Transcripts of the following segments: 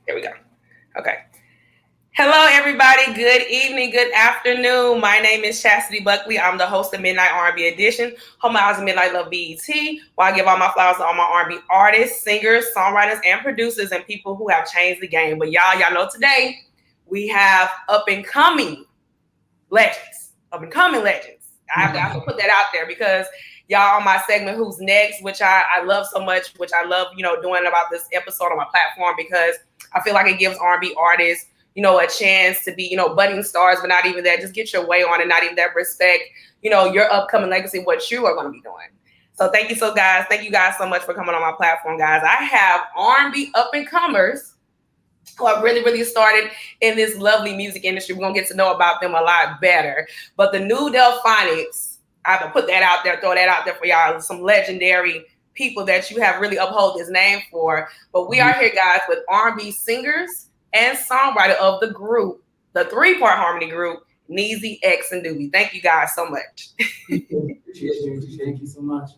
Here we go. Okay. Hello, everybody. Good evening. Good afternoon. My name is Chastity Buckley. I'm the host of Midnight R&B Edition, home of House Midnight Love BET, where I give all my flowers to all my R&B artists, singers, songwriters, and producers, and people who have changed the game. But y'all know today we have up-and-coming legends. Up-and-coming legends. I have to put that out there because y'all on my segment, Who's Next, which I love so much, which I love, doing about this episode on my platform because I feel like it gives R&B artists, a chance to be, budding stars, but not even that, just get your way on and not even that respect, your upcoming legacy, what you are going to be doing. So thank you guys so much for coming on my platform, guys. I have R&B up-and-comers who have really, really started in this lovely music industry. We're going to get to know about them a lot better. But the new Delphonics, I have to put that out there, throw that out there for y'all, some legendary people that you have really upheld this name for. But we are here, guys, with R&B singers and songwriter of the group, the three-part harmony group, �Neezy, X, and Doobie. Thank you guys so much. Thank you so much.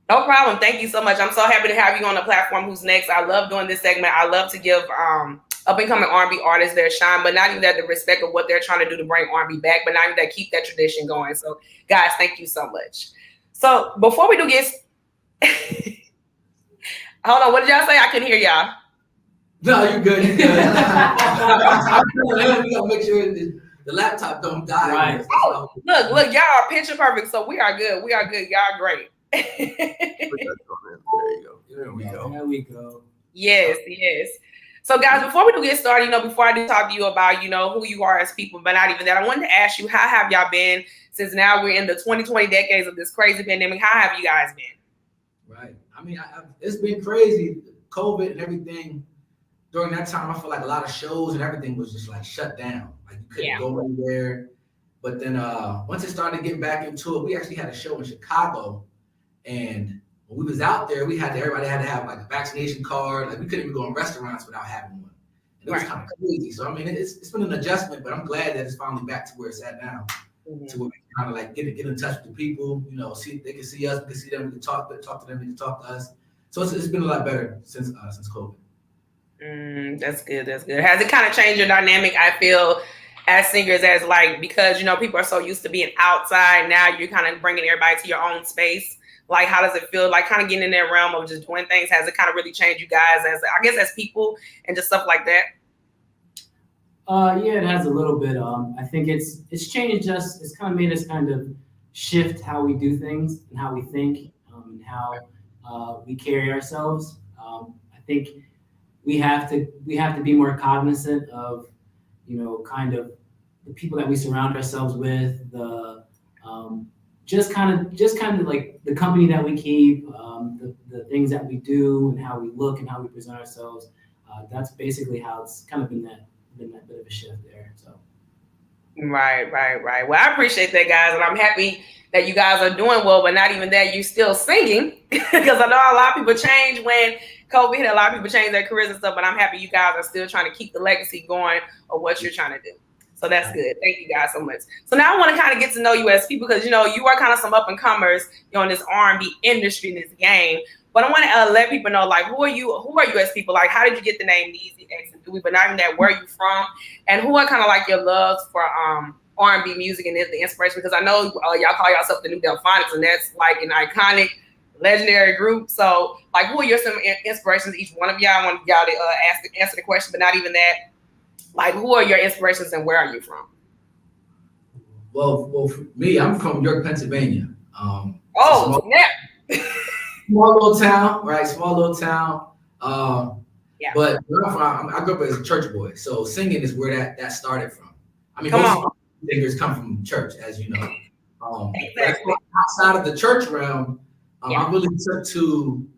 No problem. Thank you so much. I'm so happy to have you on the platform. Who's Next? I love doing this segment. I love to give up-and-coming R&B artists their shine, but not even that, the respect of what they're trying to do to bring R&B back, but not even that, keep that tradition going. So, guys, thank you so much. So, before we do get... Hold on. What did y'all say? I couldn't hear y'all. No, you're good. You're good. We gotta make sure the laptop don't die. Right. Oh, look, y'all are picture perfect, so we are good. We are good. Y'all are great. There we go. Yes. So, guys, before we do get started, before I do talk to you about, who you are as people, but not even that, I wanted to ask you, how have y'all been since now we're in the 2020 decades of this crazy pandemic? How have you guys been? Right. I mean, it's been crazy. COVID and everything. During that time, I feel like a lot of shows and everything was just like shut down. Like you couldn't go anywhere. But then once it started getting back into it, we actually had a show in Chicago. And when we was out there, everybody had to have like a vaccination card. Like we couldn't even go in restaurants without having one. And it was kind of crazy. So I mean, it's been an adjustment, but I'm glad that it's finally back to where it's at now. Mm-hmm. To where we can kind of like get in touch with the people, see they can see us, we can see them, we can talk to them, they can talk to us. So it's been a lot better since COVID. That's good. Has it kind of changed your dynamic? I feel as singers, as like, because people are so used to being outside, now you're kind of bringing everybody to your own space. Like, how does it feel like kind of getting in that realm of just doing things? Has it kind of really changed you guys as people and just stuff like that? Yeah, it has a little bit. I think it's changed us. It's kind of made us kind of shift how we do things and how we think, and how we carry ourselves. I think we have to be more cognizant of, kind of the people that we surround ourselves with, the just kind of like the company that we keep, the things that we do and how we look and how we present ourselves. That's basically how it's kind of been that bit of a shift there. So. Right. Well, I appreciate that, guys, and I'm happy that you guys are doing well, but not even that, you still singing, because I know a lot of people change when COVID hit. A lot of people change their careers and stuff, but I'm happy you guys are still trying to keep the legacy going of what you're trying to do. So that's good. Thank you guys so much. So now I want to kind of get to know you as people, because you are kind of some up and comers in this R&B industry, in this game. But I want to let people know, like, who are you as people? Like, how did you get the name �Neezy, X, and Doobie? But not even that, where are you from? And who are kind of like your loves for R&B music and the inspiration? Because I know y'all call yourself the new Delphonics, and that's like an iconic, legendary group. So, like, who are some inspirations? Each one of y'all, I want y'all to answer the question, but not even that. Like, who are your inspirations and where are you from? Well, for me, I'm from York, Pennsylvania. Snap. Small little town, right? Small little town. But where I'm from, I grew up as a church boy, so singing is where that started from. I mean, most singers come from church, as you know. Exactly. Outside of the church realm, I really took to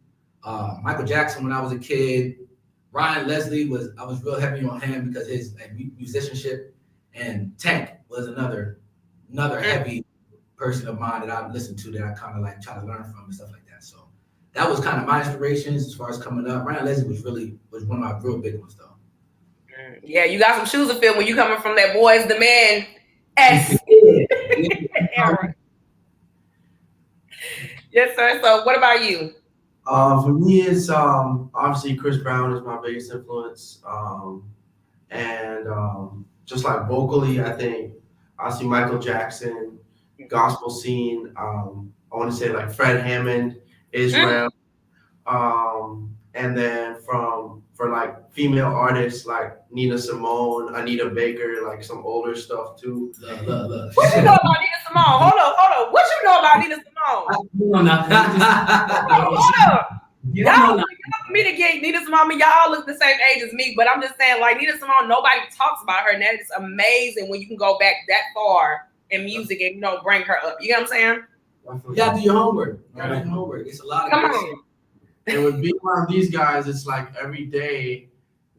Michael Jackson when I was a kid. Ryan Leslie I was real heavy on him because his musicianship, and Tank was another heavy person of mine that I listened to, that I kind of like try to learn from and stuff like that. So that was kind of my inspirations as far as coming up. Ryan Leslie was one of my real big ones, though. Yeah, you got some shoes to fill when you coming from that Boys the Man S. Yes, sir. So what about you? For me, it's obviously Chris Brown is my biggest influence, and just like vocally, I think I see Michael Jackson, gospel scene. I want to say like Fred Hammond, Israel, and then for like female artists like Nina Simone, Anita Baker, like some older stuff too. What you know about Nina Simone? Hold on. What you know about Nina Simone? No, nothing. Hold up. Y'all for me to get Nina Simone, y'all all look the same age as me, but I'm just saying, like Nina Simone, nobody talks about her, and that is amazing when you can go back that far in music and bring her up. You know what I'm saying? You gotta do your homework. It's a lot of Come good on. shit. And with being around these guys, it's like every day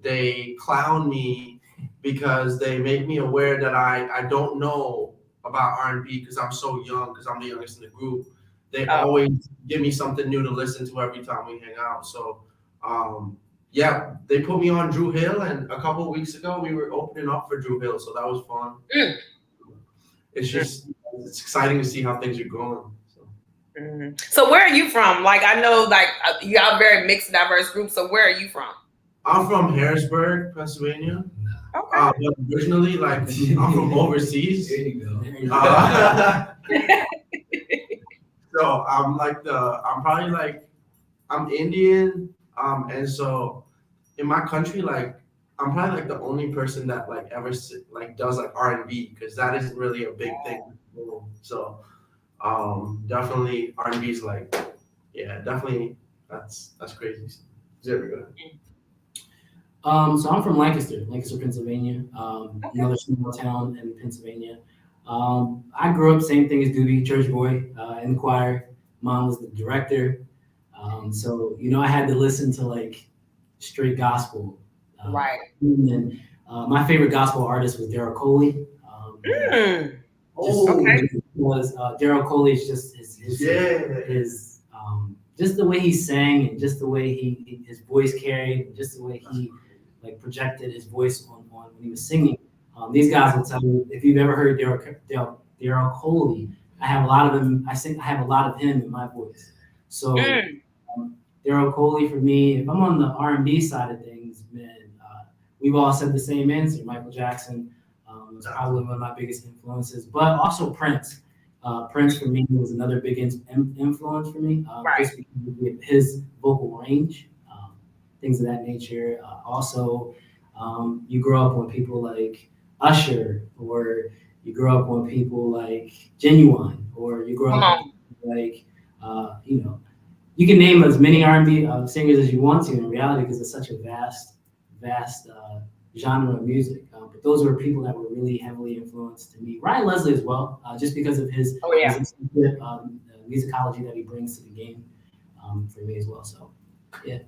they clown me because they make me aware that I don't know about R&B because I'm so young, because I'm the youngest in the group. They always give me something new to listen to every time we hang out. So, yeah, they put me on Dru Hill, and a couple of weeks ago we were opening up for Dru Hill, so that was fun. It's just it's exciting to see how things are going. So where are you from? Like, I know, like, you got a very mixed, diverse group. So where are you from? I'm from Harrisburg, Pennsylvania. Okay. But originally, like, I'm from overseas. There you go. So I'm probably like, I'm Indian. And so in my country, like, I'm probably like the only person that like ever like does like R&B, because that isn't really a big thing. So definitely R&B is like, yeah, definitely that's crazy. There we go. So I'm from Lancaster, Pennsylvania, another small town in Pennsylvania. I grew up same thing as Doobie, church boy, in the choir. Mom was the director. So, I had to listen to like straight gospel. Right. And my favorite gospel artist was Daryl Coley. Was Daryl Coley is just his just the way he sang, and just the way his voice carried, and just the way he like projected his voice on when he was singing. These guys will tell you, if you've ever heard Daryl Coley, I have a lot of him. I have a lot of him in my voice. So Daryl Coley for me. If I'm on the R&B side of things, man, we've all said the same answer. Michael Jackson was probably one of my biggest influences, but also Prince. Prince for me was another big influence for me, just because of his vocal range, things of that nature. Also, you grow up on people like Usher, or you grow up on people like Genuine, or you grow up on people like, you can name as many R&B singers as you want to in reality, because it's such a vast genre of music. But those were people that were really heavily influenced to me. Ryan Leslie as well, just because of his musicology that he brings to the game for me as well. So, yeah.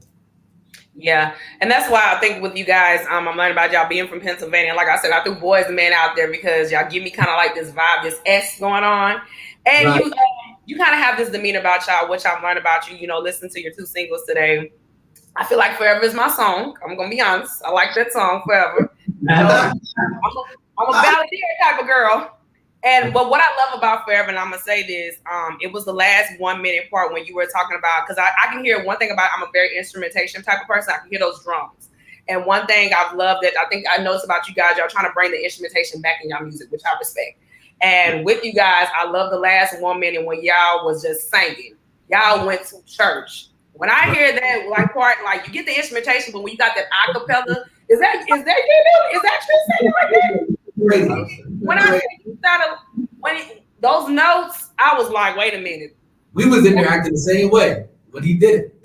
Yeah, and that's why I think with you guys, I'm learning about y'all being from Pennsylvania. Like I said, I threw boys and men out there because y'all give me kind of like this vibe, this S going on, and right. You kind of have this demeanor about y'all, which I'm learning about you. Listening to your 2 singles today, I feel like Forever is my song. I'm gonna be honest, I like that song, Forever. I'm a balladeer type of girl. But what I love about Forever, and I'm gonna say this, it was the last 1 minute part when you were talking about, because I can hear one thing about, I'm a very instrumentation type of person. I can hear those drums. And one thing I've loved that I think I noticed about you guys, y'all trying to bring the instrumentation back in y'all music, which I respect. And with you guys, I love the last 1 minute when y'all was just singing. Y'all went to church. When I hear that like part, like you get the instrumentation, but when you got that acapella, is that you? Is that you singing like that? When I started, those notes, I was like, wait a minute. We was in there acting the same way, but he did it.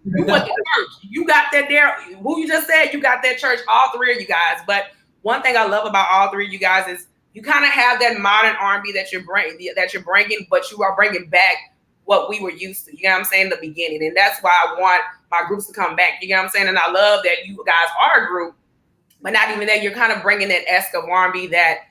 You went to church. You got that there. Who you just said, you got that church, all 3 of you guys. But one thing I love about all 3 of you guys is you kind of have that modern R&B that you're bringing, but you are bringing back what we were used to. You know what I'm saying? In the beginning. And that's why I want my groups to come back. You know what I'm saying? And I love that you guys are a group, but not even that, you're kind of bringing that esque of R&B that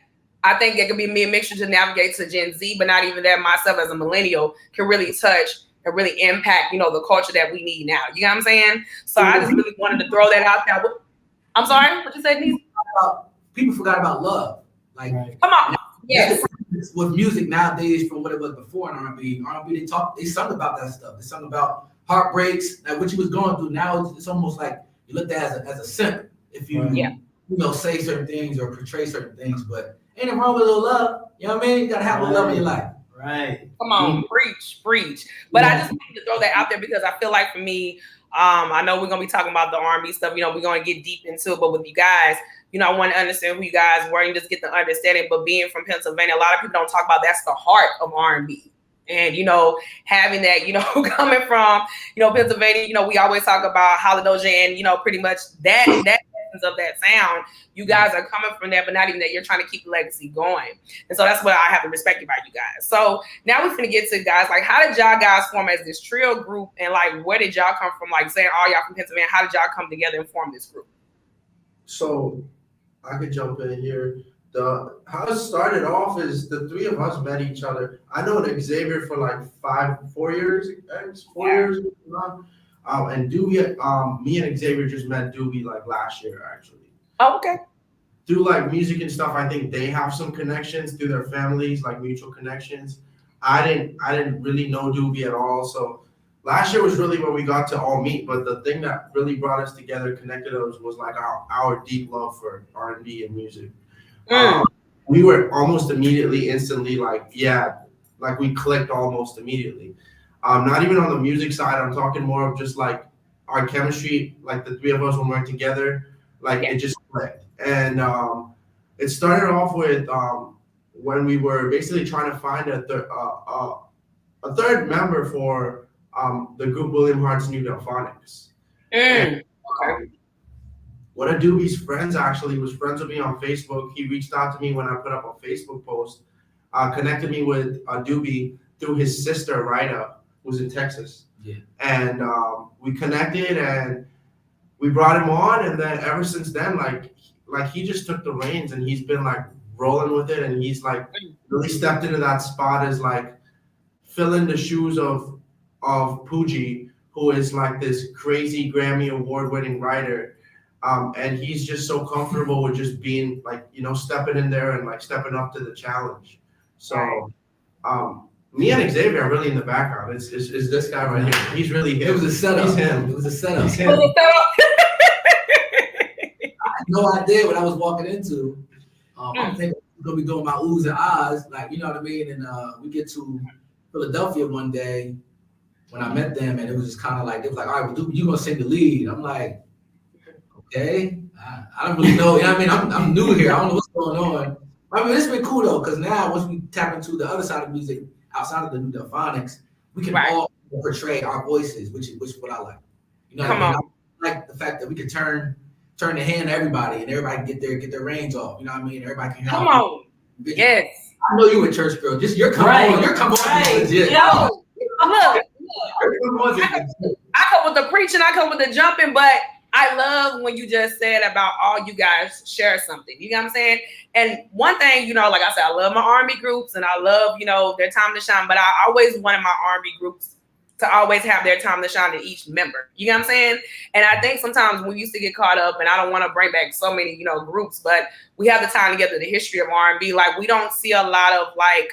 I think it could be me a mixture to navigate to Gen Z, but not even that myself as a millennial can really touch and really impact, the culture that we need now. You know what I'm saying? So I just really wanted to throw that out there. I'm sorry, what you said, Neezy? People forgot about love. Like, come on. Yes. With music nowadays from what it was before in R&B. R&B, they sung about that stuff. They sung about heartbreaks, like what you was going through. Now it's almost like you looked at as a simp if you say certain things or portray certain things. But ain't it wrong with a little love? You know what I mean? You gotta have a little love in your life. Right. Come on, preach. But I just wanted to throw that out there because I feel like for me, I know we're gonna be talking about the R&B stuff. You know, we're gonna get deep into it. But with you guys, you know, I want to understand who you guys were and just get the understanding. But being from Pennsylvania, a lot of people don't talk about that's the heart of R&B. And, you know, having that, you know, coming from, you know, Pennsylvania, you know, we always talk about 𝐿𝐴 and, you know, pretty much that essence of that sound. You guys are coming from that, but not even that. You're trying to keep the legacy going. And so that's what I have to respect about you guys. So now we're going to get to guys, like, how did y'all guys form as this trio group? And, like, where did y'all come from? Like, saying all y'all from Pennsylvania, how did y'all come together and form this group? So I could jump in here. How it started off is the three of us met each other. I know 𝐓𝐸avr for like 4 years, 4 years. And Doobie, me and 𝐓𝐸avr just met Doobie like last year, actually. Oh, okay. Through like music and stuff, I think they have some connections through their families, like mutual connections. I didn't really know Doobie at all. So last year was really where we got to all meet. But the thing that really brought us together, connected us, was like our deep love for R&B and music. We were almost immediately, instantly like we clicked almost immediately. Not even on the music side. I'm talking more of just like our chemistry, like the three of us when we're together, like it just clicked. And it started off with when we were basically trying to find a third member for the group William Hart's New Delphonics. One of Doobie's friends actually was friends with me on Facebook. He reached out to me when I put up a Facebook post, connected me with Doobie through his sister, Ryda, who's in Texas. Yeah. And we connected and we brought him on. And then ever since then, like he just took the reins and he's been like rolling with it. And he's like really stepped into that spot as like filling the shoes of Pooji, who is like this crazy Grammy award-winning writer. And he's just so comfortable with just being like, you know, stepping in there and like stepping up to the challenge. So me and 𝐓𝐸avr are really in the background. It's this guy right here. He's really him. It was a setup. He's him. It was a setup. He's him. I had no idea what I was walking into. I'm thinking I'm gonna be doing my 𝐓𝐷s and 𝐼'S, like, you know what I mean? And we get to Philadelphia one day when I met them, and it was just kind of like, they was like, all right, well, you're gonna sing the lead. I'm like, okay, I don't really know. You know what I mean? I'm new here. I don't know what's going on. I mean, it's been cool though, because now once we tap into the other side of music, outside of the New Delphonics, we can all portray our voices, which is what I like. You know what I mean? I like the fact that we can turn the hand to everybody, and everybody can get their reins off. You know what I mean? Everybody can come on. Yes. I know you a church girl. Just your come on. Your come on. Legit. Yo, look. I come with the preaching. I come with the jumping, but I love when you just said about all you guys share something. You know what I'm saying? And one thing, you know, like I said, I love my R&B groups and I love, you know, their time to shine. But I always wanted my R&B groups to always have their time to shine to each member. You know what I'm saying? And I think sometimes we used to get caught up, and I don't want to bring back so many, you know, groups, but we have the time together, the history of R&B. Like, we don't see a lot of like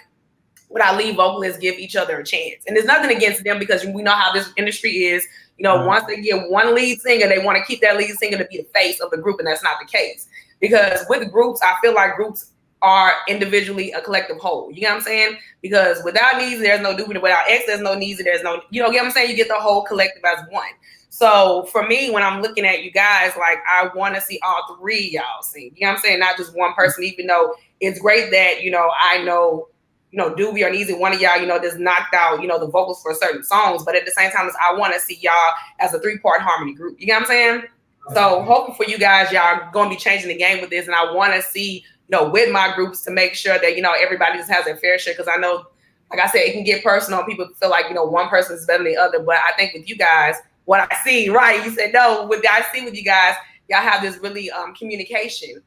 what our lead vocalists give each other a chance. And there's nothing against them because we know how this industry is. You know, once they get one lead singer, they want to keep that lead singer to be the face of the group, and that's not the case. Because with groups, I feel like groups are individually a collective whole. You know what I'm saying? Because without 𝐬𝐷eezy, there's no Doobie. Without X, there's no 𝐬𝐸ezy. There's no, you know what I'm saying? You get the whole collective as one. So for me, when I'm looking at you guys, like, I want to see all three y'all sing. You know what I'm saying? Not just one person, even though it's great that, you know, I know, you know, Doobie or 𝐬𝐸ezy, one of y'all, you know, just knocked out, you know, the vocals for certain songs. But at the same time, I want to see y'all as a 3-part harmony group. You know what I'm saying? So hoping for you guys, y'all going to be changing the game with this. And I want to see, you know, with my groups to make sure that, you know, everybody just has their fair share. Because I know, like I said, it can get personal. People feel like, you know, one person is better than the other. But I think with you guys, what I see, right, you said, no, what I see with you guys, y'all have this really communication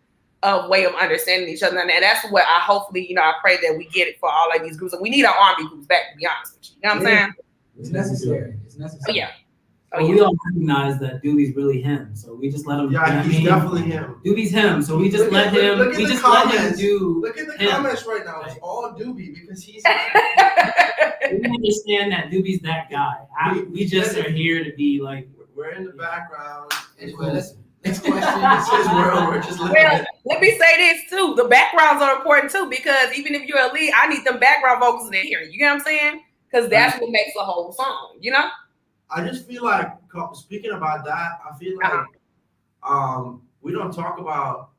way of understanding each other. And that's what I hopefully, you know, I pray that we get it for all of these groups. And we need our R&B groups back, to be honest with you. You know what I'm saying? It's necessary. It's necessary. Yeah. Oh, But we all recognize that Doobie's really him, so we just let him. Yeah, he's definitely him. Doobie's him, so we just let him. Look at we the just comments. let him do. Look at the him. comments right now. It's all Doobie because he's. We understand that Doobie's that guy. We just are here to be like. We're in the background. Anyway, listen. Next question. It's his world. We're just living Well, let me say this too. The backgrounds are important too, because even if you're a lead, I need them background vocals in here. You get what I'm saying? Because that's what makes a whole song, you know? I just feel like, speaking about that, I feel like we don't talk about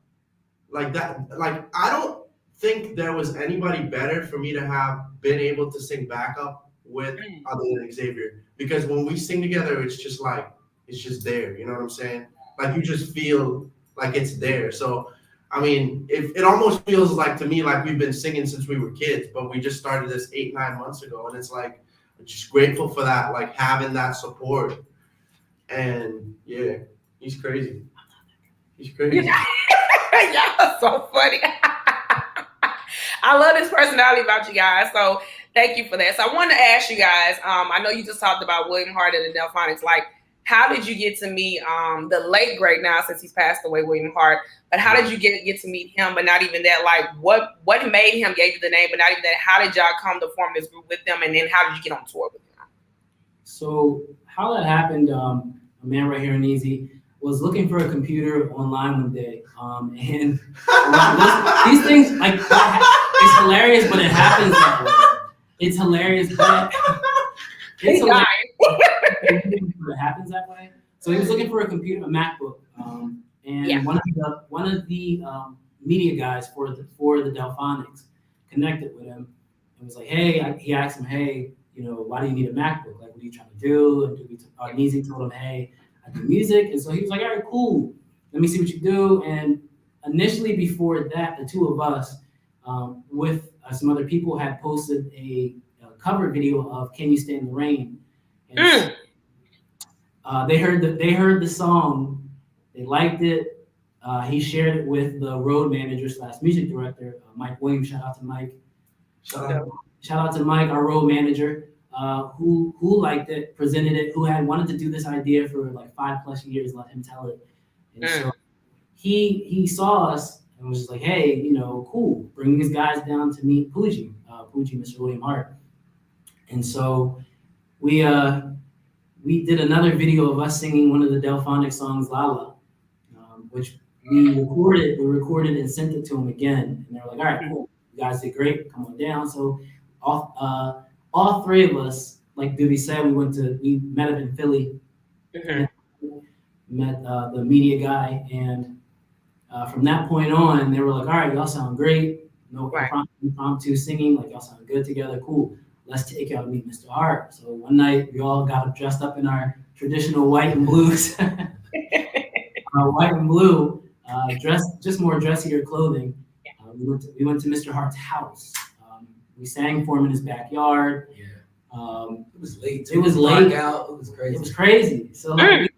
like that. Like, I don't think there was anybody better for me to have been able to sing backup with other than Xavier. Because when we sing together, it's just like, it's just there. You know what I'm saying? Like, you just feel like it's there. So, I mean, it almost feels like to me like we've been singing since we were kids, but we just started this 8-9 months ago. And it's like, I'm just grateful for that, like having that support. And yeah, he's crazy. He's crazy. Y'all so funny. I love this personality about you guys. So thank you for that. So I wanted to ask you guys, I know you just talked about William Hart and the Delphonics. Like, how did you get to meet the late great now, since he's passed away, William Hart? But how did you get to meet him? But not even that, like what made him, gave you the name, but not even that, how did y'all come to form this group with them? And then how did you get on tour with them? So how that happened, a man right here in Easy was looking for a computer online one day. And these things, like, it's hilarious, but it happens that way. It's hilarious, but it's hilarious. It happens that way. So he was looking for a computer, a MacBook, and one of the media guys for the Delphonics connected with him and was like, hey, he asked him, hey, you know, why do you need a MacBook? Like, what are you trying to do? And Neezy told him, hey, I do music. And so he was like, all right, cool. Let me see what you do. And initially, before that, the two of us, with some other people, had posted a cover video of "Can You Stand the Rain?" And they heard the song, they liked it. He shared it with the road manager / music director, Mike Williams. Shout out to Mike. Shout out to Mike, our road manager, who liked it, presented it, who had wanted to do this idea for like 5+ years. Let him tell it. And so he saw us and was just like, hey, you know, cool, bring these guys down to meet Poogie, Mr. William Hart. And so we did another video of us singing one of the Delphonic songs, La La, which we recorded and sent it to them again. And they were like, all right, cool, you guys did great, come on down. So all three of us, like Doobie said, we met up in Philly, met the media guy, and from that point on, they were like, all right, y'all sound great. No impromptu singing, like y'all sound good together, cool. Let's take y'all to meet Mr. Hart. So one night we all got dressed up in our traditional white and blues, white and blue, just more dressier clothing. We went to Mr. Hart's house. We sang for him in his backyard. Yeah. It was late. It was late. Out. It was crazy. It was crazy. So like,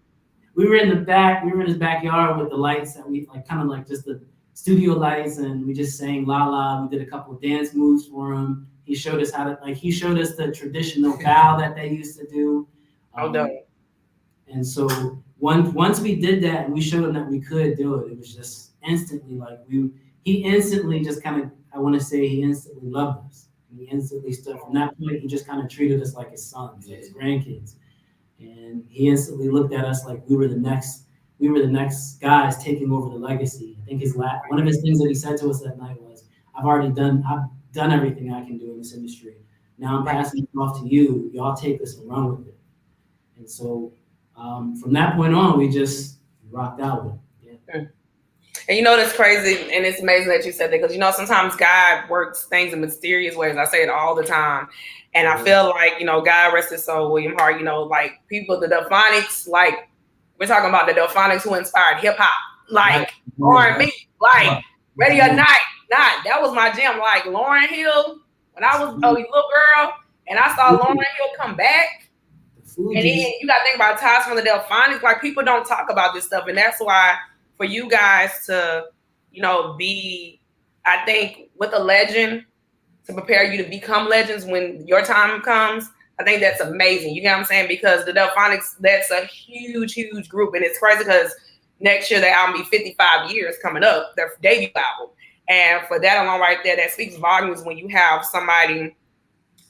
we were in the back. We were in his backyard with the lights that we like, kind of like just the studio lights, and we just sang La La. We did a couple of dance moves for him. He showed us he showed us the traditional bow that they used to do. And so once we did that and we showed him that we could do it, it was just instantly like he instantly just kind of, I want to say he instantly loved us. He instantly stood from that point. He just kind of treated us like his sons, like his grandkids. And he instantly looked at us like we were the next guys taking over the legacy. I think one of his things that he said to us that night was, I've done everything I can do in this industry. Now I'm passing it off to you. Y'all take this and run with it. And so from that point on, we just rocked out with it. Yeah. And you know, that's crazy, and it's amazing that you said that, because you know, sometimes God works things in mysterious ways. I say it all the time. And I feel like, you know, God rest his soul, William Hart, you know, like people, the Delphonics, like we're talking about the Delphonics who inspired hip hop, like R&B, like Ready or Not. That was my jam. Like Lauryn Hill, when I was a little girl and I saw Lauryn Hill come back. And then you got to think about ties from the Delphonics. Like, people don't talk about this stuff. And that's why for you guys to, you know, be, I think, with a legend, to prepare you to become legends when your time comes, I think that's amazing. You know what I'm saying? Because the Delphonics, that's a huge, huge group. And it's crazy because next year, the album be 55 years coming up, their debut album. And for that alone right there, that speaks volumes when you have somebody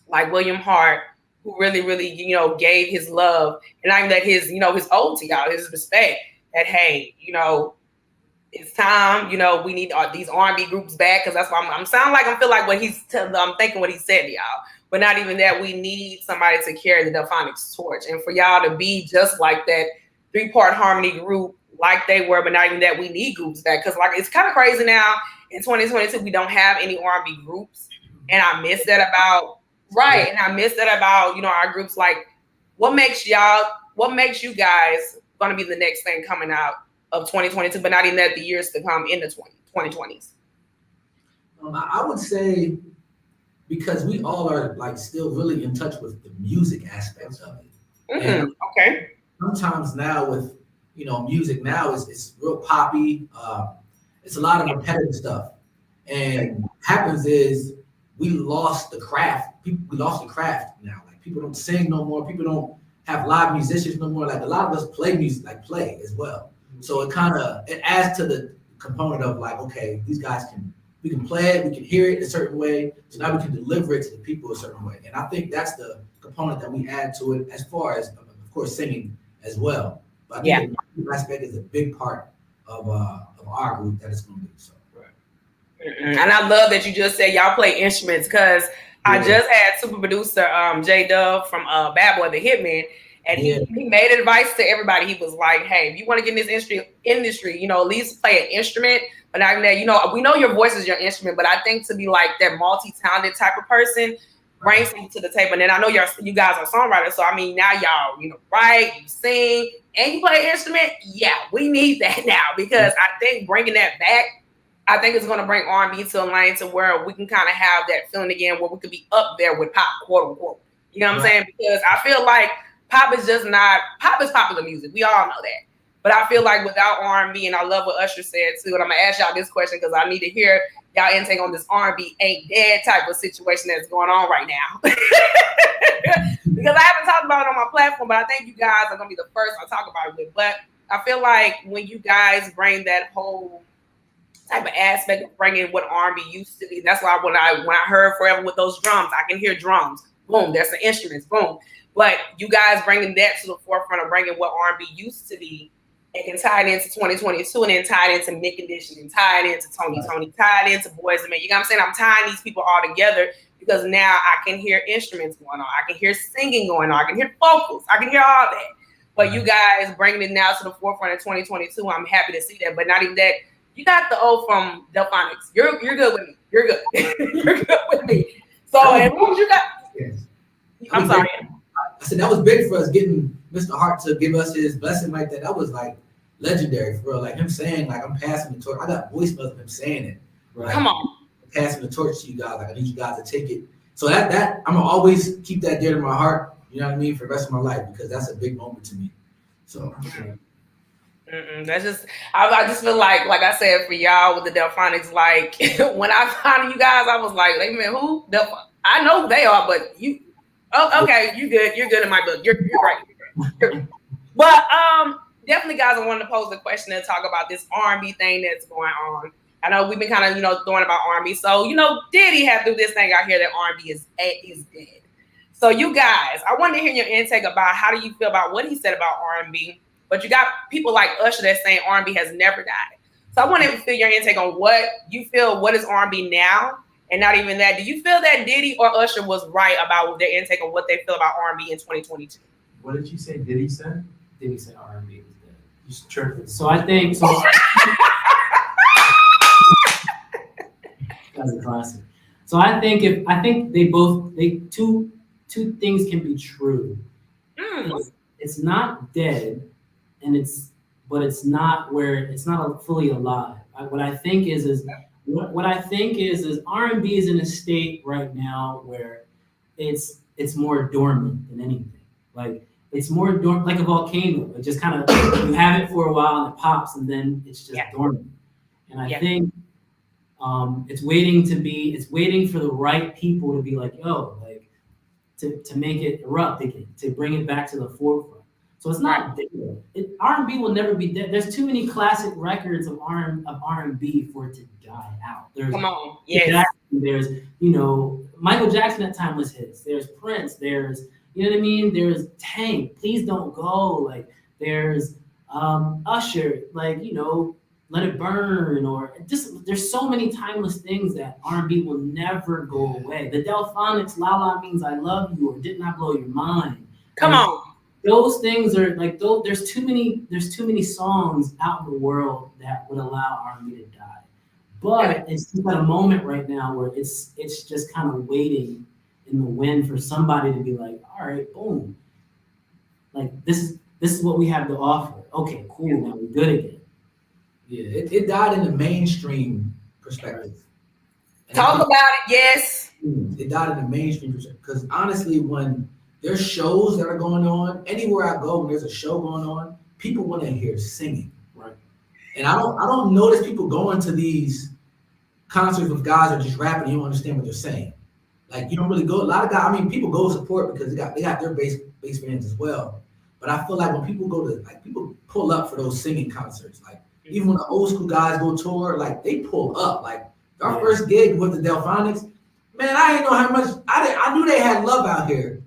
like William Hart, who really, really, you know, gave his love and I mean that his, you know, his ode to y'all, his respect that, hey, you know, it's time, you know, we need these R&B groups back, because that's why I'm sound like I feel like what I'm thinking what he said to y'all. But not even that, we need somebody to carry the Delphonics torch. And for y'all to be just like that 3-part harmony group like they were, but not even that, we need groups back. Because like it's kind of crazy now in 2022, we don't have any R&B groups. And I miss that about, and I miss that about, you know, our groups. Like, what makes you guys going to be the next thing coming out of 2022, but not even that, the years to come in the 2020s? I would say because we all are like still really in touch with the music aspects of it. Okay. Sometimes now with, you know, music now it's real poppy. It's a lot of repetitive stuff. And what happens is we lost the craft. We lost the craft now. Like people don't sing no more. People don't have live musicians no more. Like a lot of us play music, like play as well. So it adds to the component of like, okay, these guys we can play it, we can hear it a certain way, so now we can deliver it to the people a certain way. And I think that's the component that we add to it, as far as, of course, singing as well. But I think the music aspect is a big part of our group that it's going to be. So. And I love that you just said y'all play instruments, because I just had super producer J-Dub from Bad Boy the Hitman, and he made advice to everybody. He was like, hey, if you want to get in this industry, you know, at least play an instrument. But not even that, you know, we know your voice is your instrument, but I think to be like that multi-talented type of person, bring something to the table. And then I know you guys are songwriters, so I mean, now y'all, you know, write, you sing, and you play an instrument. Yeah, we need that now, because I think bringing that back, I think it's going to bring R&B to a lane to where we can kind of have that feeling again, where we could be up there with pop, quote unquote. You know what I'm saying? Because I feel like pop is popular music. We all know that. But I feel like without R&B, and I love what Usher said too, and I'm going to ask y'all this question because I need to hear y'all intake on this R&B ain't dead type of situation that's going on right now. Because I haven't talked about it on my platform, but I think you guys are going to be the first I talk about it with. But I feel like when you guys bring that whole type of aspect of bringing what R&B used to be, that's why when I heard Forever with those drums, I can hear drums. Boom, there's the instruments. Boom. But you guys bringing that to the forefront of bringing what R&B used to be, and can tie it into 2022, and then tie it into Mint Condition, and tie it into Tony, tie it into Boys and Men. You know what I'm saying? I'm tying these people all together because now I can hear instruments going on. I can hear singing going on. I can hear vocals. I can hear all that. But you guys bringing it now to the forefront of 2022, I'm happy to see that. But not even that. You got the O from Delphonics. You're good with me. You're good. You're good with me. So, and what you got? Yes. I'm sorry. I said that was big for us, getting Mr. Hart to give us his blessing like that. That was like legendary for real. Like him saying, like, I'm passing the torch. I got voicemails of him saying it. Like, come on. Passing the torch to you guys. Like, I need you guys to take it. So that I'm gonna always keep that dear to my heart. You know what I mean, for the rest of my life, because that's a big moment to me. So. That's just, I just feel like I said, for y'all with the Delphonics, like when I found you guys, I was like, wait a minute, who? I know who they are, but you, okay, you're good in my book. You're great. But definitely, guys, I wanted to pose the question and talk about this R&B thing that's going on. I know we've been kind of, you know, throwing about R&B. So, you know, Diddy had through this thing out here that R&B is dead. So you guys, I wanted to hear your intake about how do you feel about what he said about R&B. But you got people like Usher that's saying R&B has never died. So I want to feel your intake on what you feel, what is R&B now? And not even that, do you feel that Diddy or Usher was right about their intake on what they feel about R&B in 2022? What did you say Diddy said? Diddy said R&B was dead. He's tripping. So I think... That's a classic. So I think two things can be true. It's not dead, but it's not fully alive. What I think is R&B is in a state right now where it's more dormant than anything. Like it's more dormant, like a volcano. It just kind of, you have it for a while and it pops, and then it's just dormant. And I think it's waiting for the right people to be like, yo, like to make it erupt again, to bring it back to the forefront. So it's not dead. R&B will never be dead. There's too many classic records of R&B for it to die out. There's, come on, yes. Jackson, there's, you know, Michael Jackson at time was his. There's Prince. There's, you know what I mean? There's Tank, Please Don't Go. Like there's Usher, like, you know, Let It Burn, or just there's so many timeless things that R&B will never go away. The Delphonics, La La Means I Love You, or Didn't I Blow Your Mind? Come on. Those things are like those. There's too many songs out in the world that would allow R&B to die. But it's just at a moment right now where it's just kind of waiting in the wind for somebody to be like, all right, boom, like this is what we have to offer. Okay, cool, now we're good again. Yeah, it died in the mainstream perspective. And Talk about it, yes. It died in the mainstream perspective. Because honestly, when there's shows that are going on, anywhere I go, when there's a show going on, people want to hear singing. Right. And I don't notice people going to these concerts with guys that are just rapping, you don't understand what they're saying. Like you don't really go, a lot of guys, I mean, people go support because they got their bass fans as well. But I feel like when people go to, like, people pull up for those singing concerts. Like even when the old school guys go tour, like they pull up. Like our first gig with the Delphonics, man, I didn't know how much, I knew they had love out here.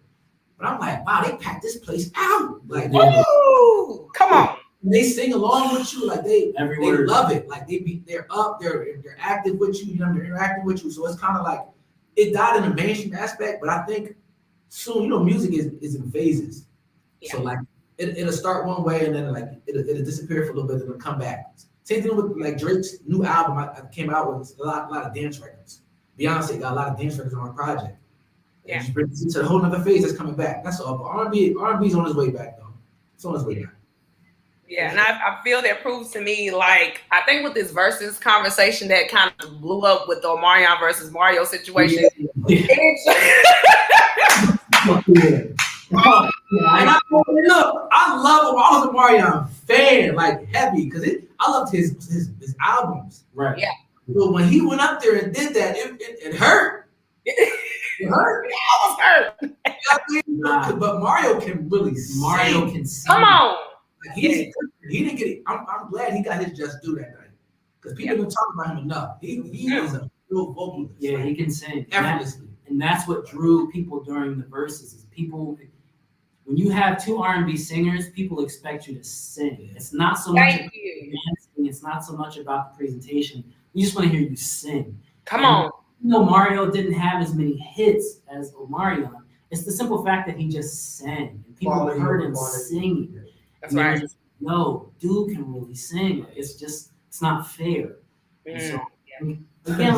But I'm like, wow, they packed this place out. Like, ooh, come on. They sing along with you, like they love it. Like they're up, they're active with you, you know, they're interacting with you. So it's kind of like it died in the mainstream aspect, but I think soon, you know, music is in phases. Yeah. So like it'll start one way and then like it'll disappear for a little bit and it'll come back. Same thing with like Drake's new album I came out with a lot of dance records. Beyonce got a lot of dance records on her project. Yeah. Just brings it to a whole nother phase that's coming back. That's all. But R&B's on his way back though. It's on his way back. Yeah, and I feel that proves to me, like, I think with this versus conversation that kind of blew up with the Omarion versus Mario situation. And I love him. I was a Omarion fan, like heavy, because I loved his albums. Right. Yeah. But when he went up there and did that, it hurt. It hurt. Yeah, I was hurt. But Mario can really sing. Mario can sing. Come on. Like he didn't get it. I'm glad he got his just due that night because people don't talk about him enough. He is a real vocalist. Yeah, he can sing effortlessly, and that's what drew people during the verses. Is people, when you have two R&B singers, people expect you to sing. It's not so much about dancing. It's not so much about the presentation. We just want to hear you sing. Come on. Even though Mario didn't have as many hits as Omarion, it's the simple fact that he just sang and people heard him singing. That's right. Just, no, dude can really sing. It's not fair. And so again,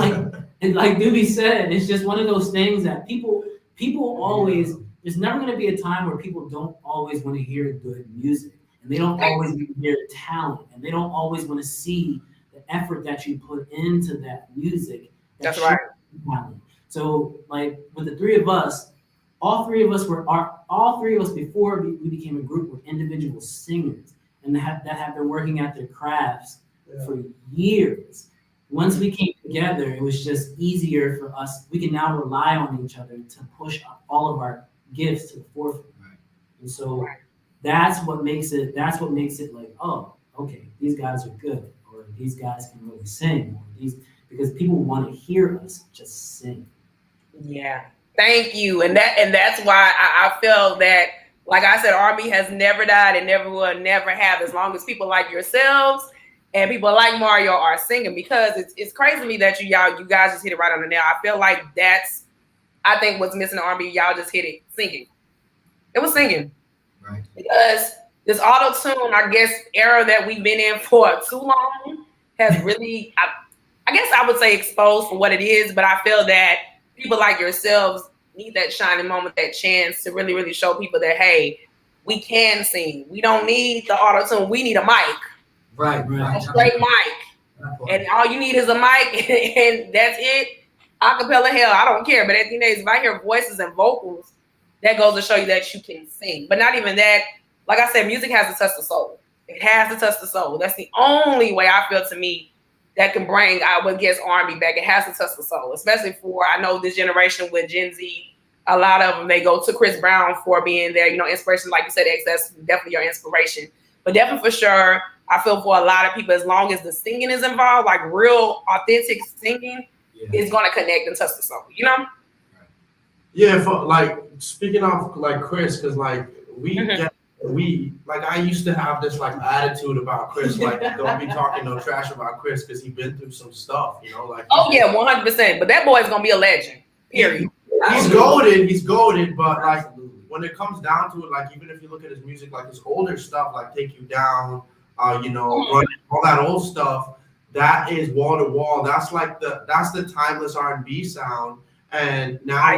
like Doobie said, it's just one of those things that people always. There's never going to be a time where people don't always want to hear good music, and they don't always want to hear talent, and they don't always want to see the effort that you put into that music. That's right. Talent. So, like with the three of us. All three of us before we became a group were individual singers and that have been working at their crafts for years. Once we came together, it was just easier for us. We can now rely on each other to push all of our gifts to the forefront. Right. And so that's what makes it like, oh, okay, these guys are good, or these guys can really sing, or because people want to hear us just sing. Yeah. Thank you. And that's why I feel that, like I said, R&B has never died and never will, never have, as long as people like yourselves and people like Mario are singing, because it's crazy to me that you guys just hit it right on the nail. I feel like I think what's missing in R&B, y'all just hit it, singing. It was singing. Right. Because this auto-tune, I guess, era that we've been in for too long has really, I guess I would say exposed for what it is, but I feel that people like yourselves need that shining moment, that chance to really, really show people that, hey, we can sing. We don't need the auto-tune. We need a mic. Right. A straight mic. And all you need is a mic, and that's it. Acapella, hell, I don't care. But at the end of the day, if I hear voices and vocals, that goes to show you that you can sing. But not even that. Like I said, music has to touch the soul. It has to touch the soul. That's the only way I feel to me that can bring, I would guess, R&B back. It has to touch the soul, especially for, I know this generation with Gen Z, a lot of them, they go to Chris Brown for being their, inspiration. Like you said, X, that's definitely your inspiration. But definitely for sure, I feel for a lot of people, as long as the singing is involved, like real authentic singing is going to connect and touch the soul, Yeah, for, like, speaking of like Chris, because like I used to have this like attitude about Chris, like don't be talking no trash about Chris because he's been through some stuff, like. Oh yeah, 100%. But that boy is gonna be a legend. Period. He's goated, but like when it comes down to it, like even if you look at his music, like his older stuff, like Take You Down, Running, all that old stuff, that is wall to wall. That's like that's the timeless R&B sound. And now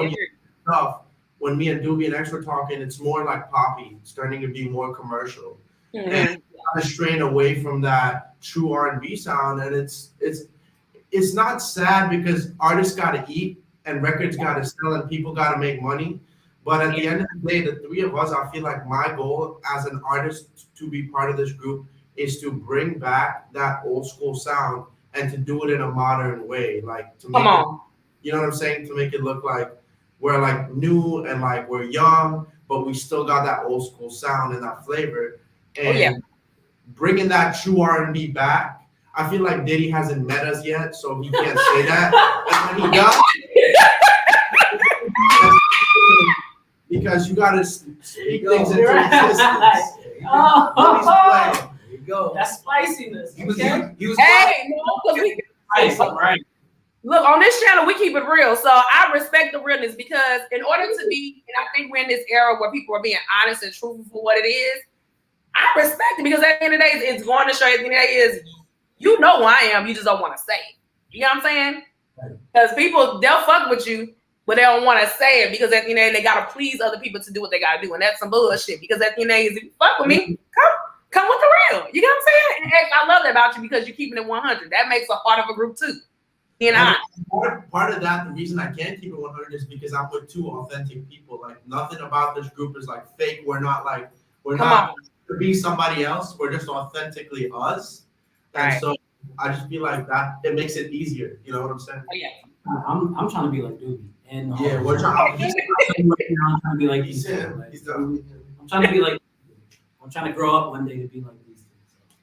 when me and Doobie and X were talking, it's more like poppy. It's starting to be more commercial, and kind of straying away from that true R&B sound. And it's not sad because artists got to eat and records got to sell and people got to make money. But at the end of the day, the three of us, I feel like my goal as an artist to be part of this group is to bring back that old school sound and to do it in a modern way, like to make it, you know what I'm saying, to make it look like we're like new and like we're young, but we still got that old school sound and that flavor. And bringing that true R&B back. I feel like Diddy hasn't met us yet, so he can't say that. And when he does, because you gotta speak things into existence. There you go. That's spiciness. Hey, no, because we right. Look, on this channel, we keep it real. So I respect the realness because in order to be, and I think we're in this era where people are being honest and truthful for what it is, I respect it because at the end of the day, it's going to show you at the end of the day is, you know who I am, you just don't want to say it. You know what I'm saying? Because people, they'll fuck with you, but they don't want to say it because at the end of the day, they got to please other people to do what they got to do. And that's some bullshit because at the end of the day, if you fuck with me, come with the real. You know what I'm saying? And I love that about you because you're keeping it 100. That makes a part of a group too. Part of that, the reason I can't keep it 100 is because I'm with two authentic people. Like nothing about this group is like fake. We're not to be somebody else. We're just authentically us. And so I just feel like that it makes it easier. You know what I'm saying? Oh, yeah. I'm trying to be like Doobie. And we're trying. I'm trying to be like these. I'm trying to be like. I'm trying to grow up one day to be like these.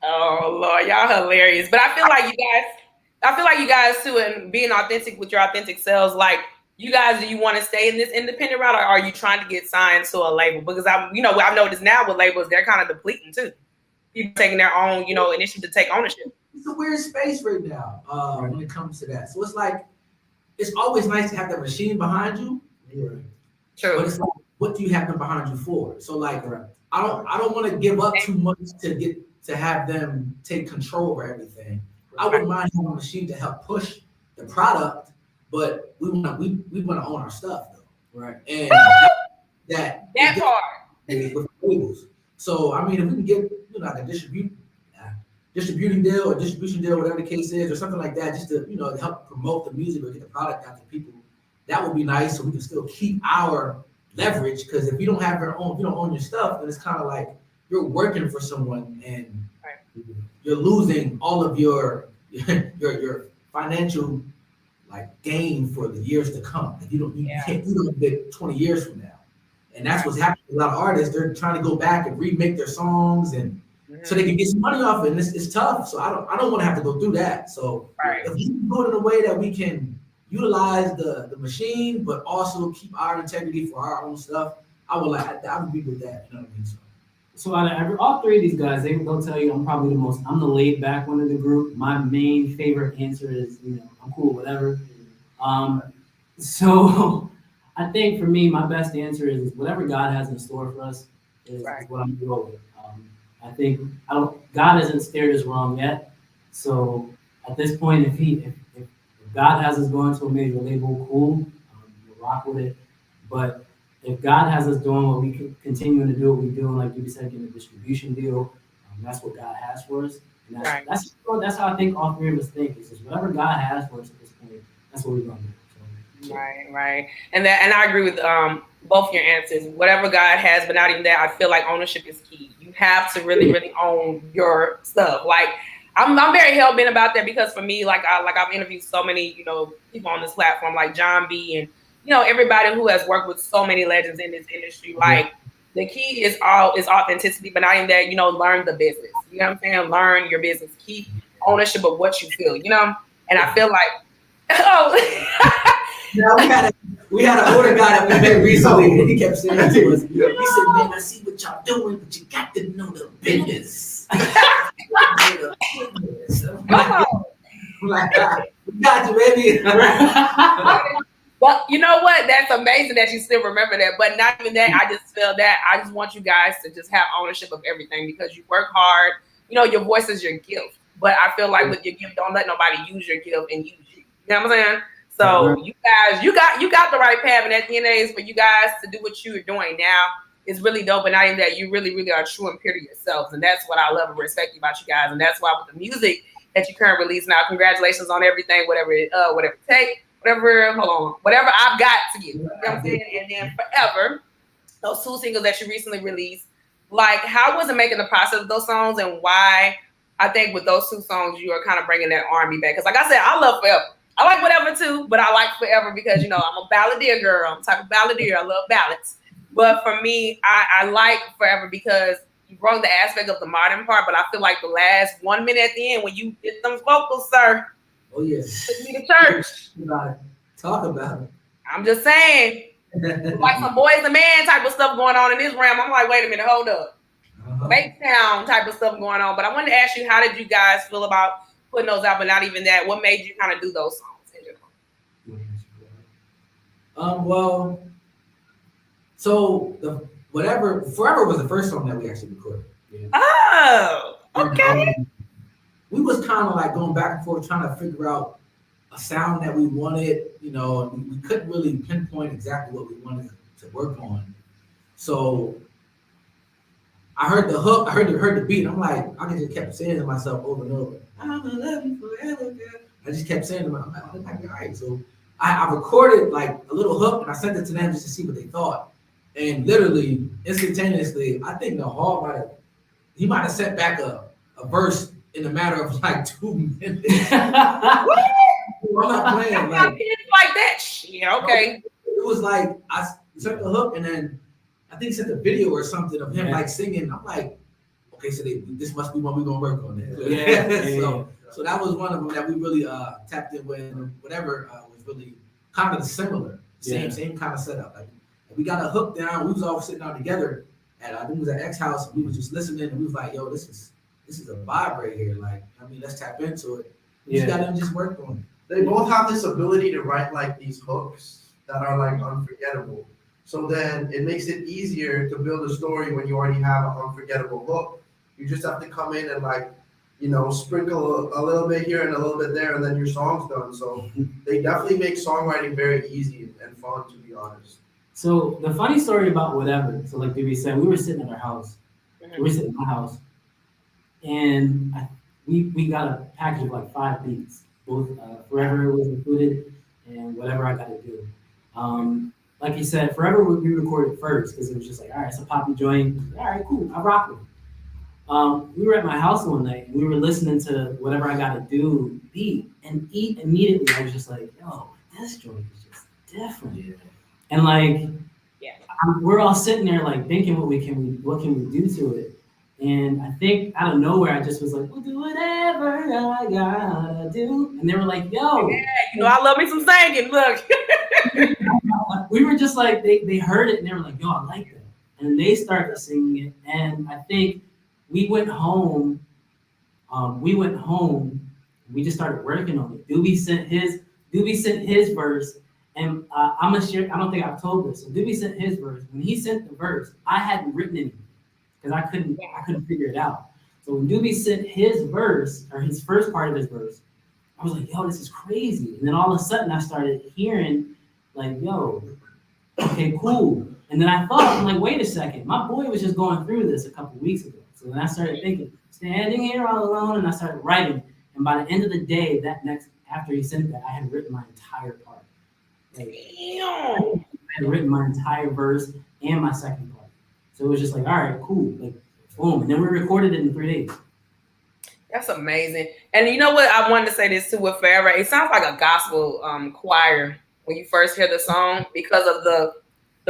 Oh Lord, y'all hilarious. But I feel like you guys too, and being authentic with your authentic selves. Like you guys, do you want to stay in this independent route, or are you trying to get signed to a label? Because I've noticed now with labels, they're kind of depleting too. People taking their own, initiative to take ownership. It's a weird space right now when it comes to that. So it's like, it's always nice to have that machine behind you. True. But it's like, what do you have them behind you for? So like, I don't want to give up too much to have them take control over everything. I wouldn't mind having a machine to help push the product, but we want to own our stuff though. Right. And that part with labels. So I mean, if we can get like a distributing deal or distribution deal, whatever the case is, or something like that, just to to help promote the music or get the product out to people, that would be nice. So we can still keep our leverage. Because if you don't own your stuff, then it's kind of like you're working for someone and you're losing all of your financial like gain for the years to come. Like you can't get 20 years from now. And that's what's happening to a lot of artists. They're trying to go back and remake their songs and so they can get some money off it. And it's tough. So I don't want to have to go through that. So if we can do it in a way that we can utilize the machine, but also keep our integrity for our own stuff, I would be with that. You know what I mean? So out of all three of these guys, they'll tell you I'm the laid back one of the group. My main favorite answer is, I'm cool, whatever. So I think for me, my best answer is whatever God has in store for us is what I'm going to go with. I think God hasn't steered us wrong yet. So at this point, if God has us going to a major label, cool, we'll rock with it. But if God has us doing what we can continue to do, what we're doing, like you said, getting a distribution deal, that's what God has for us. And that's how I think all three of us think. Is whatever God has for us at this point, that's what we're going to do. So, Right. And I agree with both your answers. Whatever God has, but not even that. I feel like ownership is key. You have to really, really own your stuff. Like I'm very hell bent about that because for me, like I've interviewed so many, people on this platform, like John B. and everybody who has worked with so many legends in this industry, like the key is authenticity, but not even that, learn the business. You know what I'm saying? Learn your business. Keep ownership of what you feel, And I feel like, Now we had an older guy that we met recently, and he kept saying to us, he said, "Man, I see what y'all doing, but you got to know the business." Come on. I'm like, we got you, baby. Well, you know what? That's amazing that you still remember that. But not even that. I just feel that I just want you guys to just have ownership of everything because you work hard. Your voice is your gift. But I feel like with your gift, don't let nobody use your gift and use you. You know what I'm saying? So you guys, you got the right path, and at the end of the day, for you guys to do what you're doing now is really dope. And not even that, you really, really are true and pure to yourselves, and that's what I love and respect about you guys. And that's why with the music that you currently release now, congratulations on everything, whatever it take, whatever I've got to give. You know what I'm saying? And then Forever, those 2 singles that you recently released, like how was it making the process of those songs, and why? I think with those 2 songs, you are kind of bringing that R&B back. Because like I said, I love Forever. I like Whatever too, but I like Forever because, I'm a balladeer girl. I'm a type of balladeer. I love ballads. But for me, I like Forever because you brought the aspect of the modern part, but I feel like the last 1 minute at the end when you did them vocals, sir. Oh, yes. Took me to church. Talk about it. I'm just saying. Like some Boys and Man type of stuff going on in this realm. I'm like, wait a minute, hold up. Town type of stuff going on. But I wanted to ask you, how did you guys feel about putting those out, but not even that? What made you kind of do those songs in general? Well, so Forever was the first song that we actually recorded. Yeah. Oh, okay. And, we was kind of like going back and forth trying to figure out a sound that we wanted, and we couldn't really pinpoint exactly what we wanted to work on. So I heard the hook, I heard the beat, and I'm like, I just kept saying to myself over and over, "I'm gonna love you forever, girl." I just kept saying to myself, I'm like, all right. So I recorded like a little hook and I sent it to them just to see what they thought. And literally, instantaneously, I think the Hall might have sent back a verse in a matter of like 2 minutes. I'm not playing. Like that. Yeah, okay. It was like I sent the hook and then I think he sent a video or something of him like singing. I'm like, okay, so this must be what we're gonna work on. So that was one of them that we really tapped in with. Whatever was really kind of similar, same kind of setup. Like we got a hook down. We was all sitting down together at I think it was at X house. And we was just listening, and we was like, yo, this is a vibe right here. Like, let's tap into it. We just got to just work on it. They both have this ability to write like these hooks that are like unforgettable. So then it makes it easier to build a story when you already have an unforgettable hook. You just have to come in and like, sprinkle a little bit here and a little bit there, and then your song's done. So they definitely make songwriting very easy and fun, to be honest. So the funny story about Whatever, so like Doobie said, we were sitting at our house. We were sitting in my house. And we got a package of like 5 beats. Both Forever was included and Whatever I Gotta Do. Like you said, Forever we recorded first because it was just like, all right, it's a poppy joint. All right, cool, I rock with it. We were at my house one night and we were listening to Whatever I Gotta Do beat, and immediately I was just like, yo, this joint is just different. Yeah. And like, we're all sitting there like thinking what can we do to it? And I think out of nowhere, I just was like, we'll do whatever I gotta do. And they were like, yo. Yeah, I love me some singing, look. We were just like, they heard it and they were like, yo, I like that. And they started singing it. And I think we went home. We just started working on it. Doobie sent his verse. And I'm gonna share, I don't think I've told this. So Doobie sent his verse. When he sent the verse, I hadn't written anything because I couldn't figure it out. So when Doobie sent his verse, or his first part of his verse, I was like, yo, this is crazy. And then all of a sudden I started hearing like, yo, okay, cool. And then I thought, I'm like, wait a second, my boy was just going through this a couple weeks ago. So then I started thinking, standing here all alone, and I started writing. And by the end of the day, after he sent that, I had written my entire part. Like, I had written my entire verse and my second part. So it was just like, all right, cool. Like, boom. And then we recorded it in 3 days. That's amazing. And you know what? I wanted to say this too with Forever. It sounds like a gospel choir when you first hear the song because of the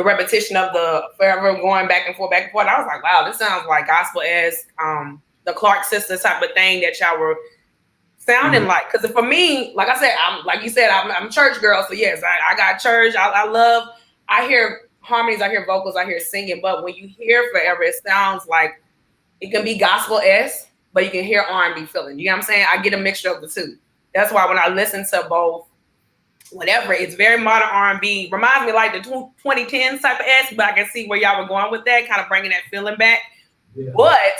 repetition of the forever going back and forth, back and forth. I was like, wow, this sounds like gospel as the Clark sisters type of thing that y'all were sounding like. Because for me, like I said, I'm like you said, I'm a church girl. So yes, I got church. I hear harmonies, I hear vocals, I hear singing. But when you hear forever, it sounds like it can be gospel-esque, but you can hear R&B feeling. You know what I'm saying? I get a mixture of the two. That's why when I listen to both, whatever, it's very modern R&B. Reminds me like the 2010s type of esque, but I can see where y'all were going with that, kind of bringing that feeling back. Yeah. But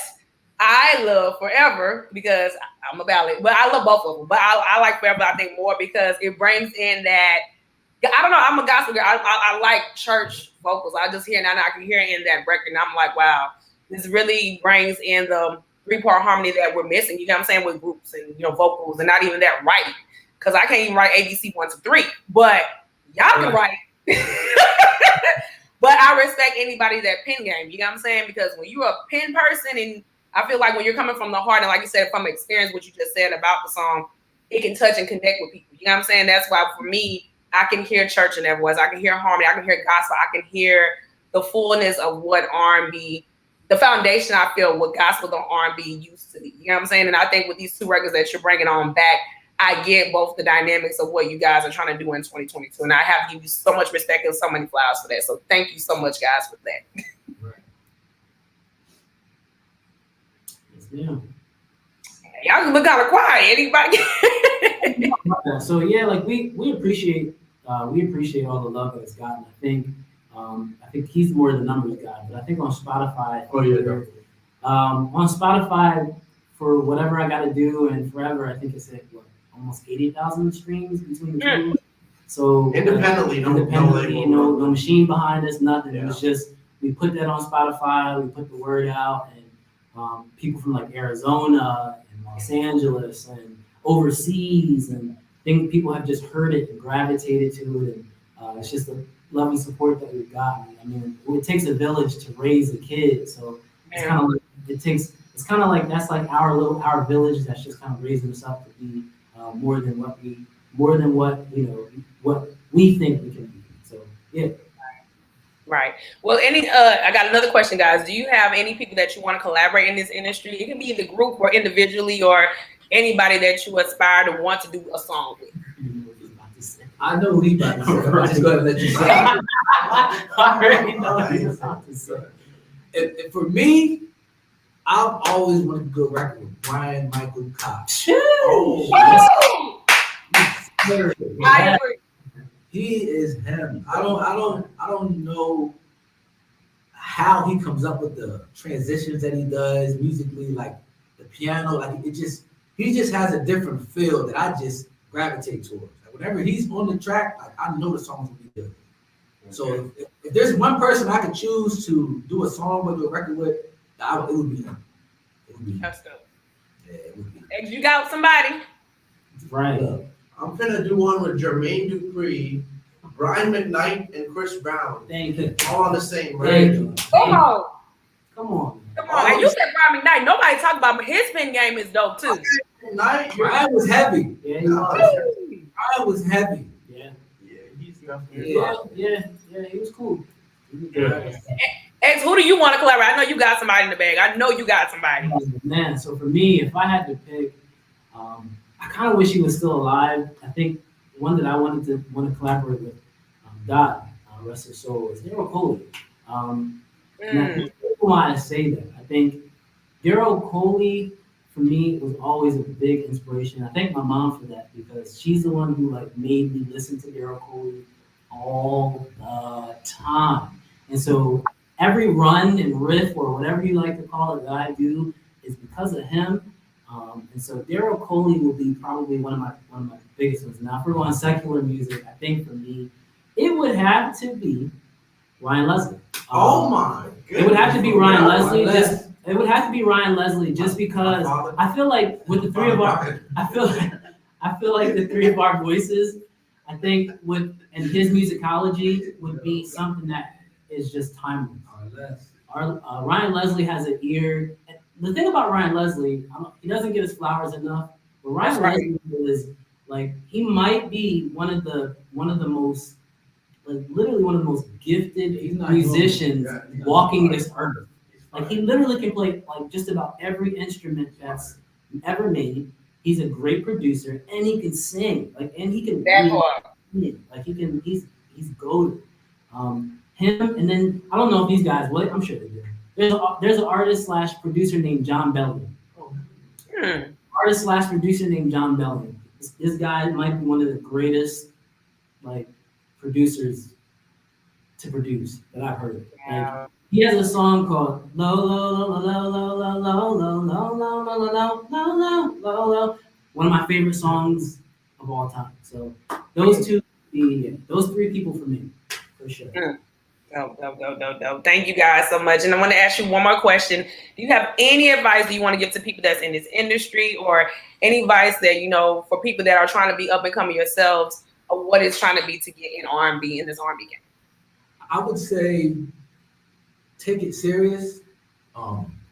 I love Forever because I'm a ballad, but I love both of them. But I like Forever, I think, more because it brings in that, I don't know, I'm a gospel girl. I like church vocals. I just hear now I can hear it in that record, and I'm like, wow, this really brings in the 3-part harmony that we're missing, you know what I'm saying, with groups and, you know, vocals, and not even that writing. Because I can't even write ABC 1 to 3, but y'all can write. But I respect anybody that pen game, you know what I'm saying? Because when you're a pen person, and I feel like when you're coming from the heart, and like you said, from experience, what you just said about the song, it can touch and connect with people. You know what I'm saying? That's why for me, I can hear church in their voice. I can hear harmony. I can hear gospel. I can hear the fullness of what R&B, the foundation, I feel, what gospel and R&B used to be. You know what I'm saying? And I think with these 2 records that you're bringing on back, I get both the dynamics of what you guys are trying to do in 2022. And I have to give you so much respect and so many flowers for that. So thank you so much, guys, for that. Right. Yeah. Y'all look kind of quiet. Anybody? So yeah, like we appreciate all the love that it's gotten. I think he's more the numbers guy, but I think on Spotify, on Spotify for Whatever I Gotta Do and Forever, I think it's at almost 80,000 streams between the two. So independently, no machine behind us, nothing. It was just we put that on Spotify, we put the word out, and people from like Arizona and Los Angeles and overseas, and people have just heard it and gravitated to it, and it's just the love and support that we've gotten. I mean, it takes a village to raise a kid, so it's kind of like it's kind of like that's like our village that's just kind of raising us up to be more than what we think we can be. So yeah. Right. Well, I got another question, guys. Do you have any people that you want to collaborate in this industry? It can be in the group or individually, or anybody that you aspire to want to do a song with. I know what he's about to say. I'm just going to let you say. I already know what he's about to say. If for me, I've always wanted to go record with Brian Michael Cox. Oh, I agree. He is him. I don't know how he comes up with the transitions that he does musically, like the piano, like he just has a different feel that I just gravitate towards. Like whenever he's on the track, like I know the songs will be good. So if there's one person I could choose to do a song with, a record with, it would be him. It would be him. That's dope. Yeah, it would be him. If you got somebody. Right. I'm gonna do one with Jermaine Dupri, Brian McKnight, and Chris Brown. Thank you. All on the same record. Come on. Come on. And you said Brian McKnight. Nobody talked about him. His pen game is dope too. Brian was heavy. Yeah, he was. Brian was heavy. Yeah. Yeah, he's Yeah, he was cool. X, who do you want to collaborate? I know you got somebody in the bag. I know you got somebody. Man, so for me, if I had to pick, I kind of wish he was still alive. I think one that I want to collaborate with, God, rest his soul, is Daryl Coley. And I think why I say that. I think Daryl Coley, for me, was always a big inspiration. I thank my mom for that because she's the one who like made me listen to Daryl Coley all the time. And so every run and riff or whatever you like to call it that I do is because of him. And so Daryl Coley will be probably one of my biggest ones. Now, if we're going secular music, I think for me, it would have to be Ryan Leslie. Oh my goodness. It would have to be Ryan Leslie. It would have to be Ryan Leslie just because I feel like with the three of our, I feel like the three of our voices, I think and his musicology would be something that is just timeless. Ryan Leslie has an ear. The thing about Ryan Leslie, he doesn't get his flowers enough, but Ryan Leslie is Like he might be one of the most, like literally one of the most gifted musicians walking this earth. Like he literally can play like just about every instrument that's ever made. He's a great producer, and he can sing. Like, and he can sing. Like he's goated. Him, and then I don't know if these guys. Well, I'm sure they do. There's an artist / producer named John Bellion. Artist / producer named John Bellion. This guy might be one of the greatest like producers to produce that I've heard. Like, he has a song called Low Low Low Low Low Low Low Low Low Low Low Low Low Low Low. One of my favorite songs of all time. So those three people for me, for sure. Dope. Thank you guys so much. And I want to ask you one more question. Do you have any advice that you want to give to people that's in this industry, or any advice that, you know, for people that are trying to be up and coming yourselves, or what it's trying to be to get in R&B, in this R&B game? I would say take it serious,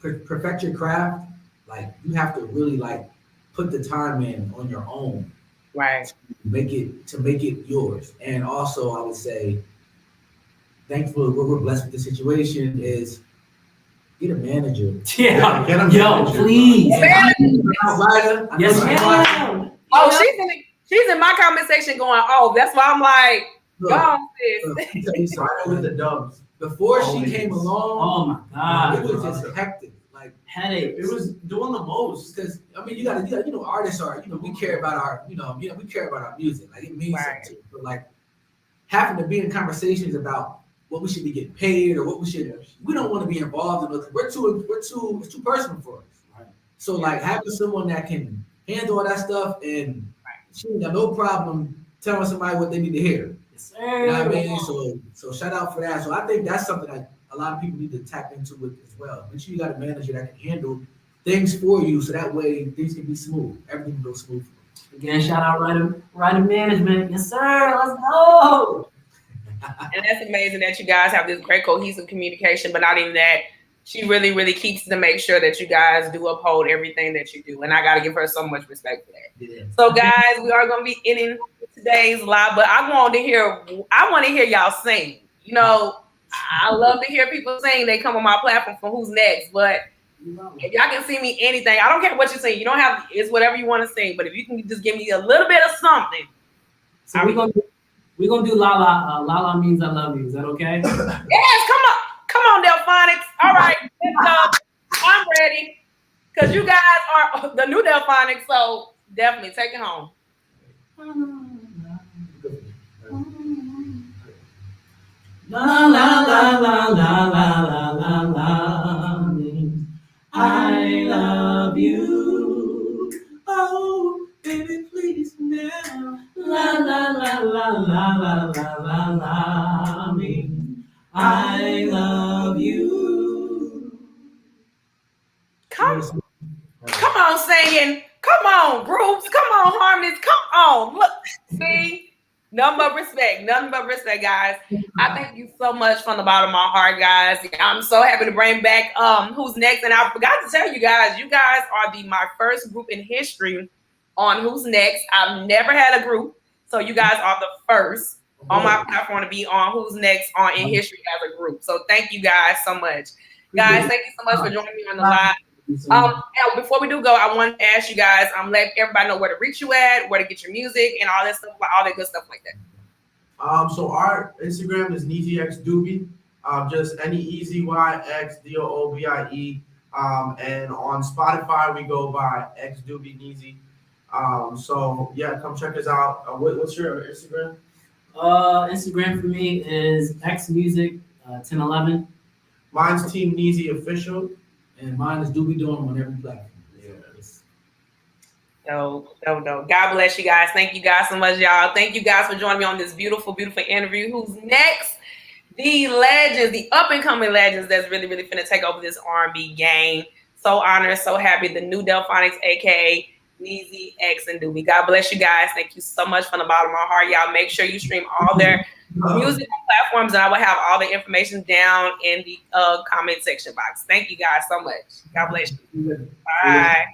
perfect your craft. Like you have to really like put the time in on your own, right? To make it yours. And also, I would say, thankful we're blessed with the situation is get a manager. Yeah, get a manager. Please. Yes, ma'am. Oh, she's in my comment section going, oh, that's why I'm like, go on, sis. So I know with the dubs. Before she came along, oh my God, it was just hectic. Like headaches. It was doing the most. Because I mean, you gotta, you know, artists are, you know, we care about our, we care about our music. Like it means something. But like having to be in conversations about what we should be getting paid or what we don't want to be involved in. It's too personal for us. Right. So like having someone that can handle all that stuff, and she ain't got no problem telling somebody what they need to hear. Yes, sir. You know what I mean? So shout out for that. So I think that's something that a lot of people need to tap into it as well. Make sure you got a manager that can handle things for you, so that way things can be smooth. Everything can go smooth. Again, shout out Ryder Management. Yes, sir. Let's go. And that's amazing that you guys have this great cohesive communication, but not even that, she really, really keeps to make sure that you guys do uphold everything that you do. And I got to give her so much respect for that. Yeah. So guys, we are going to be ending today's live, but I want to hear y'all sing. You know, I love to hear people sing. They come on my platform for Who's Next, but if y'all can sing me anything, I don't care what you sing. You don't have, it's whatever you want to sing, but if you can just give me a little bit of something. So we're gonna do La La. La La means I love you. Is that okay? Yes, come on, Delphonics. All right, I'm ready. Cause you guys are the new Delphonics, so definitely take it home. La la la la la la la la means I love you. Oh, baby, please now. La la la la la la la la la means I love you. Come on, singing. Come on, groups. Come on, harmonies. Come on. Look, see. Nothing but respect, guys. I thank you so much from the bottom of my heart, guys. I'm so happy to bring back Who's Next. And I forgot to tell you guys are my first group in history on Who's Next. I've never had a group, so you guys are the first on my platform to be on Who's Next in history as a group. So thank you guys so much. Guys, thank you so much for joining me on the live. Before we do go, I want to ask you guys, let everybody know where to reach you at, where to get your music, and all that stuff, all that good stuff like that. So our Instagram is �NeezyXDoobie, just �NeezyXDoobie. And on Spotify we go by �xDoobieNeezy. So yeah, come check us out. What's your Instagram? Instagram for me is xmusic 1011. Mine's Team Neezy Official. And mine is Doobie Dorm on every platform. Yes. No. God bless you guys. Thank you guys so much, y'all. Thank you guys for joining me on this beautiful, beautiful interview. Who's next? The legends, the up-and-coming legends that's really, really finna take over this R&B game. So honored, so happy. The new Delphonics, a.k.a. Neezy, X, and Doobie. God bless you guys. Thank you so much from the bottom of my heart. Y'all make sure you stream all their music platforms, and I will have all the information down in the comment section box. Thank you guys so much. God bless you. Bye.